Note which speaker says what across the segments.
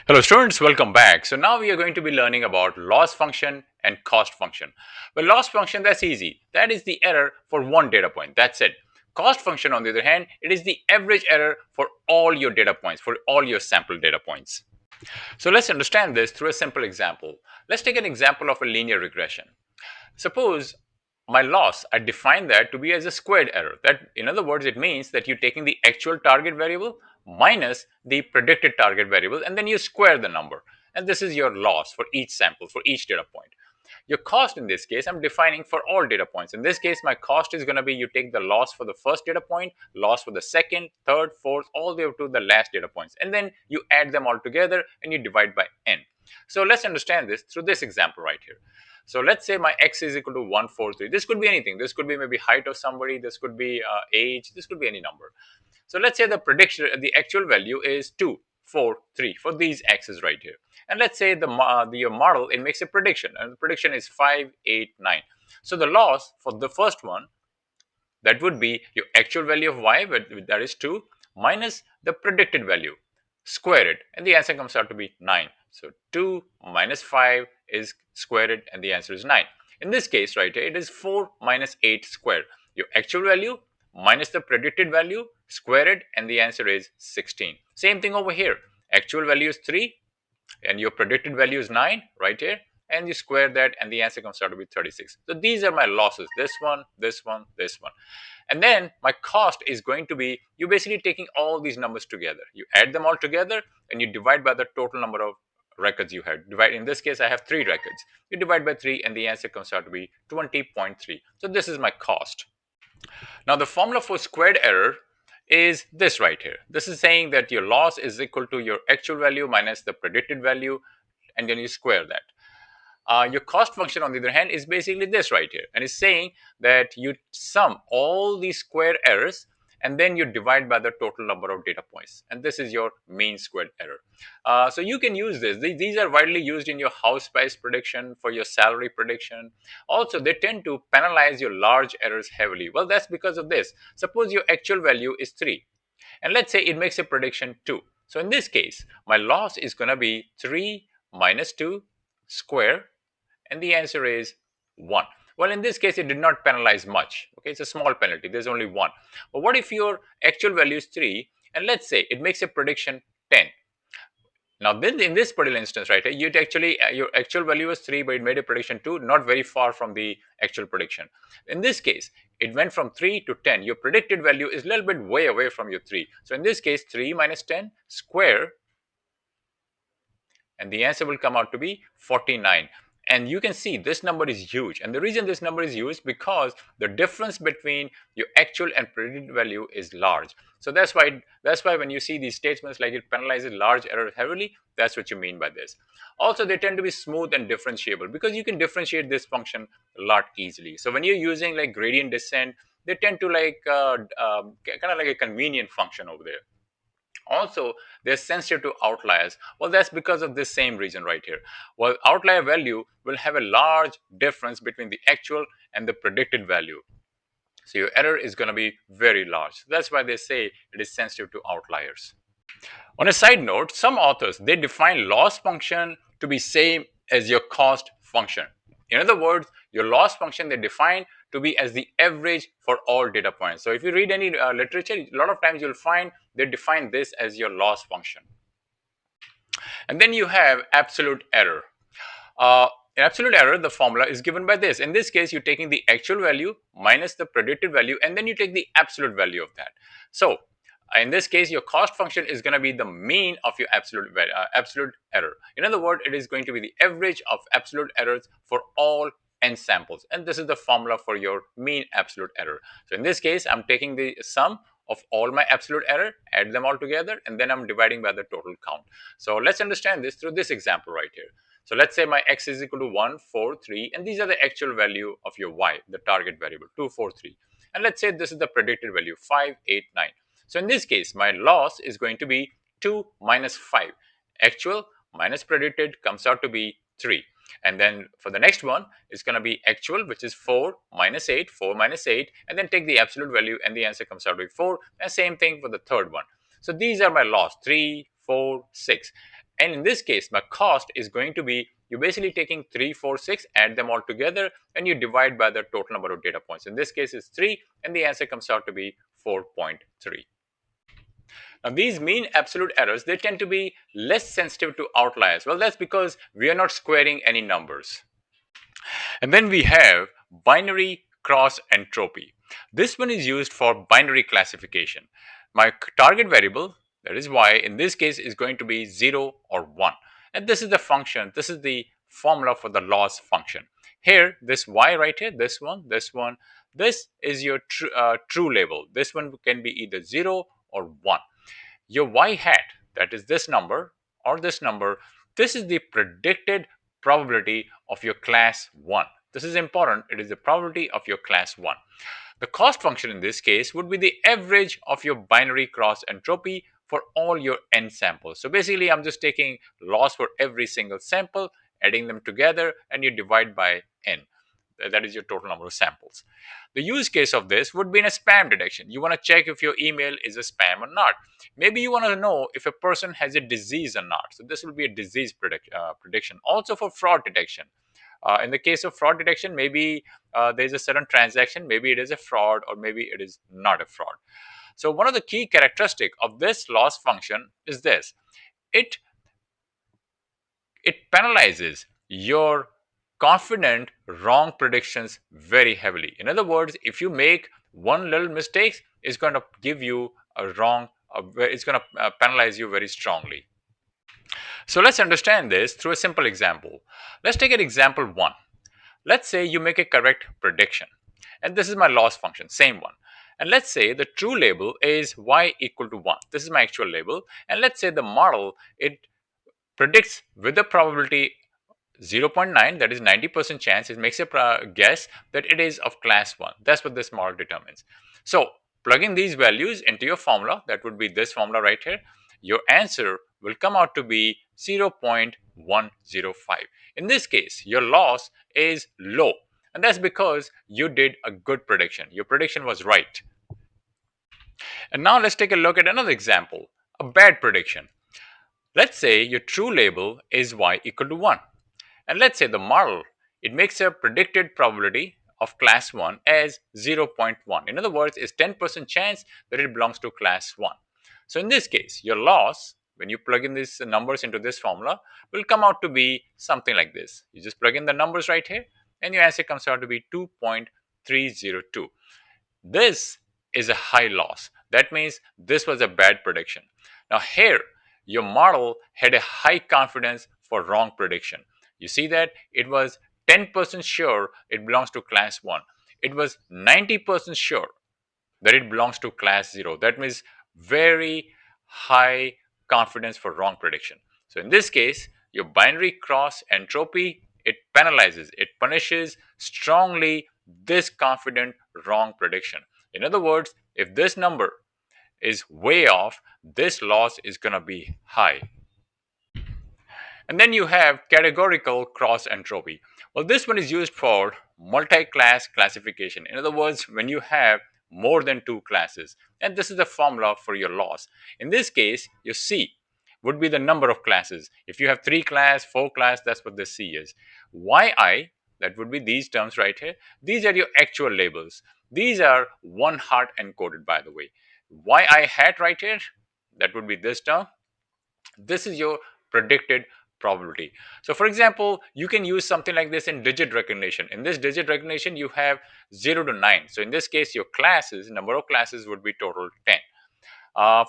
Speaker 1: Hello students, welcome back. So now we are going to be learning about loss function and cost function. Well, loss function, that's easy. That is the error for one data point. That's it. Cost function, on the other hand, it is the average error for all your data points, for all your sample data points. So let's understand this through a simple example. Let's take an example of a linear regression. Suppose my loss, I define that to be as a squared error. That, in other words, it means that you're taking the actual target variable minus the predicted target variable, and then you square the number. And this is your loss for each sample, for each data point. Your cost in this case, I'm defining for all data points. In this case, my cost is going to be you take the loss for the first data point, loss for the second, third, fourth, all the way up to the last data points. And then you add them all together and you divide by n. So let's understand this through this example right here. So let's say my x is equal to 143. This could be anything. This could be maybe height of somebody. This could be age. This could be any number. So let's say the prediction, the actual value is 2, 4, 3 for these x's right here. And let's say the model, it makes a prediction, and the prediction is 5, 8, 9. So the loss for the first one, that would be your actual value of y, that is 2, minus the predicted value, square it, and the answer comes out to be 9. So 2 minus 5 is square it, and the answer is 9. In this case right here, it is 4 minus 8 squared. Your actual value minus the predicted value, square it, and the answer is 16. Same thing over here. Actual value is 3, and your predicted value is 9 right here, and you square that and the answer comes out to be 36. So these are my losses, this one, this one, this one. And then my cost is going to be, you basically taking all these numbers together, you add them all together and you divide by the total number of records you had. Divide, in this case I have 3 records, you divide by 3 and the answer comes out to be 20.3. So this is my cost. Now the formula for squared error is this right here. This is saying that your loss is equal to your actual value minus the predicted value, and then you square that. Your cost function, on the other hand, is basically this right here, and it's saying that you sum all these square errors and then you divide by the total number of data points, and this is your mean squared error. So you can use this. These are widely used in your house price prediction, for your salary prediction. Also, they tend to penalize your large errors heavily. Well, that's because of this. Suppose your actual value is 3, and let's say it makes a prediction 2. So in this case, my loss is going to be 3 minus 2 square, and the answer is 1. Well, in this case, it did not penalize much. Okay, it's a small penalty. There's only 1. But what if your actual value is 3, and let's say it makes a prediction 10? Now, then in this particular instance, right, you'd actually, your actual value was 3, but it made a prediction 2, not very far from the actual prediction. In this case, it went from 3 to 10. Your predicted value is a little bit way away from your 3. So in this case, 3 minus 10 square, and the answer will come out to be 49. And you can see this number is huge, and the reason this number is huge because the difference between your actual and predicted value is large. So that's why when you see these statements like it penalizes large error heavily, that's what you mean by this. Also, they tend to be smooth and differentiable because you can differentiate this function a lot easily. So when you're using like gradient descent, they tend to like kind of like a convenient function over there. Also, they're sensitive to outliers. Well, that's because of this same reason right here. Well, outlier value will have a large difference between the actual and the predicted value. So your error is going to be very large. So that's why they say it is sensitive to outliers. On a side note, some authors, they define loss function to be same as your cost function. In other words, your loss function they define to be as the average for all data points. So if you read any literature, a lot of times you'll find they define this as your loss function. And then you have absolute error. In absolute error, the formula is given by this. In this case, you're taking the actual value minus the predicted value, and then you take the absolute value of that. So in this case, your cost function is going to be the mean of your absolute error. In other words, it is going to be the average of absolute errors for all n samples, and this is the formula for your mean absolute error. So in this case, I'm taking the sum of all my absolute error, add them all together, and then I'm dividing by the total count. So let's understand this through this example right here. So let's say my x is equal to 1, 4, 3, and these are the actual value of your y, the target variable, 2, 4, 3. And let's say this is the predicted value, 5, 8, 9. So in this case, my loss is going to be 2 minus 5. Actual minus predicted comes out to be 3. And then for the next one, it's going to be actual, which is 4 minus 8, 4 minus 8, and then take the absolute value, and the answer comes out to be 4. And same thing for the third one. So these are my loss, 3, 4, 6. And in this case, my cost is going to be, you're basically taking 3, 4, 6, add them all together, and you divide by the total number of data points. In this case, it's 3, and the answer comes out to be 4.3. Now, these mean absolute errors, they tend to be less sensitive to outliers. Well, that's because we are not squaring any numbers. And then we have binary cross entropy. This one is used for binary classification. My target variable, that is y, in this case is going to be 0 or 1. And this is the function, this is the formula for the loss function. Here, this y right here, this one, this is your true label. This one can be either 0 or 1. Your y hat, that is this number or this number, this is the predicted probability of your class 1. This is important. It is the probability of your class 1. The cost function in this case would be the average of your binary cross entropy for all your n samples. So basically, I'm just taking loss for every single sample, adding them together, and you divide by n. That is your total number of samples. The use case of this would be in a spam detection. You want to check if your email is a spam or not. Maybe you want to know if a person has a disease or not. So this will be a disease prediction. Also for fraud detection. In the case of fraud detection, maybe there's a certain transaction, maybe it is a fraud or maybe it is not a fraud. So one of the key characteristic of this loss function is this. It penalizes your confident wrong predictions very heavily. In other words, if you make one little mistake, it's going to give you a wrong, it's going to penalize you very strongly. So let's understand this through a simple example. Let's take an example 1. Let's say you make a correct prediction. And this is my loss function, same one. And let's say the true label is y equal to 1. This is my actual label. And let's say the model, it predicts with the probability 0.9, that is 90% chance, it makes a guess that it is of class 1. That's what this model determines. So plugging these values into your formula, that would be this formula right here, your answer will come out to be 0.105. In this case, your loss is low. And that's because you did a good prediction. Your prediction was right. And now let's take a look at another example, a bad prediction. Let's say your true label is y equal to 1. And let's say the model, it makes a predicted probability of class 1 as 0.1. In other words, it's 10% chance that it belongs to class 1. So in this case, your loss, when you plug in these numbers into this formula, will come out to be something like this. You just plug in the numbers right here, and your answer comes out to be 2.302. This is a high loss. That means this was a bad prediction. Now here, your model had a high confidence for wrong prediction. You see that it was 10% sure it belongs to class 1. It was 90% sure that it belongs to class 0. That means very high confidence for wrong prediction. So in this case, your binary cross entropy, it penalizes, it punishes strongly this confident wrong prediction. In other words, if this number is way off, this loss is going to be high. And then you have categorical cross entropy. Well, this one is used for multi-class classification. In other words, when you have more than 2 classes, and this is the formula for your loss. In this case, your C would be the number of classes. If you have 3 class, 4 class, that's what the C is. YI, that would be these terms right here. These are your actual labels. These are one heart encoded, by the way. YI hat right here, that would be this term. This is your predicted probability. So for example, you can use something like this in digit recognition. In this digit recognition, you have 0 to 9. So in this case, your classes, number of classes would be total 10.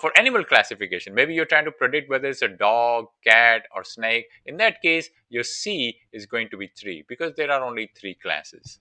Speaker 1: For animal classification, maybe you're trying to predict whether it's a dog, cat, or snake. In that case, your C is going to be 3 because there are only 3 classes.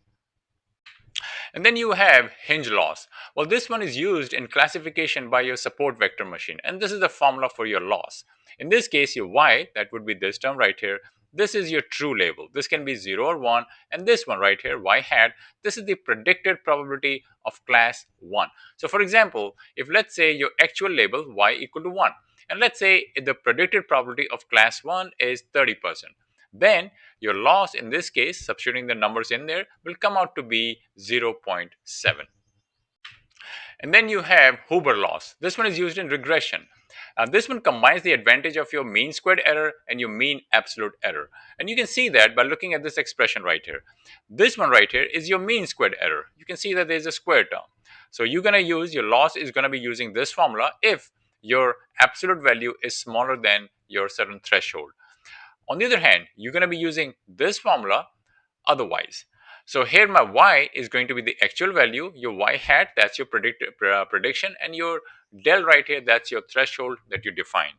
Speaker 1: And then you have hinge loss. Well, this one is used in classification by your support vector machine. And this is the formula for your loss. In this case, your y, that would be this term right here. This is your true label. This can be 0 or 1. And this one right here, y hat, this is the predicted probability of class 1. So for example, if let's say your actual label y equal to 1. And let's say the predicted probability of class 1 is 30%. Then your loss in this case, substituting the numbers in there, will come out to be 0.7. And then you have Huber loss. This one is used in regression. This one combines the advantage of your mean squared error and your mean absolute error. And you can see that by looking at this expression right here. This one right here is your mean squared error. You can see that there's a square term. So you're going to use, your loss is going to be using this formula if your absolute value is smaller than your certain threshold. On the other hand, you're going to be using this formula otherwise. So here my y is going to be the actual value, your y hat, that's your prediction, and your del right here, that's your threshold that you define.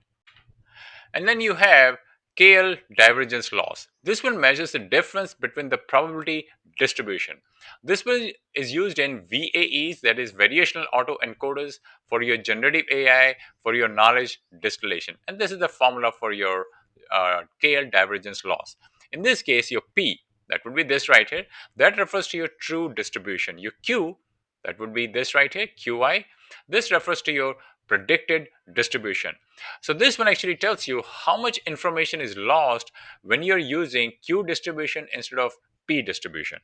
Speaker 1: And then you have KL divergence loss. This one measures the difference between the probability distribution. This one is used in VAEs, that is variational autoencoders, for your generative AI, for your knowledge distillation. And this is the formula for your KL divergence loss. In this case, your P, that would be this right here, that refers to your true distribution. Your Q, that would be this right here, QI, this refers to your predicted distribution. So this one actually tells you how much information is lost when you're using Q distribution instead of P distribution.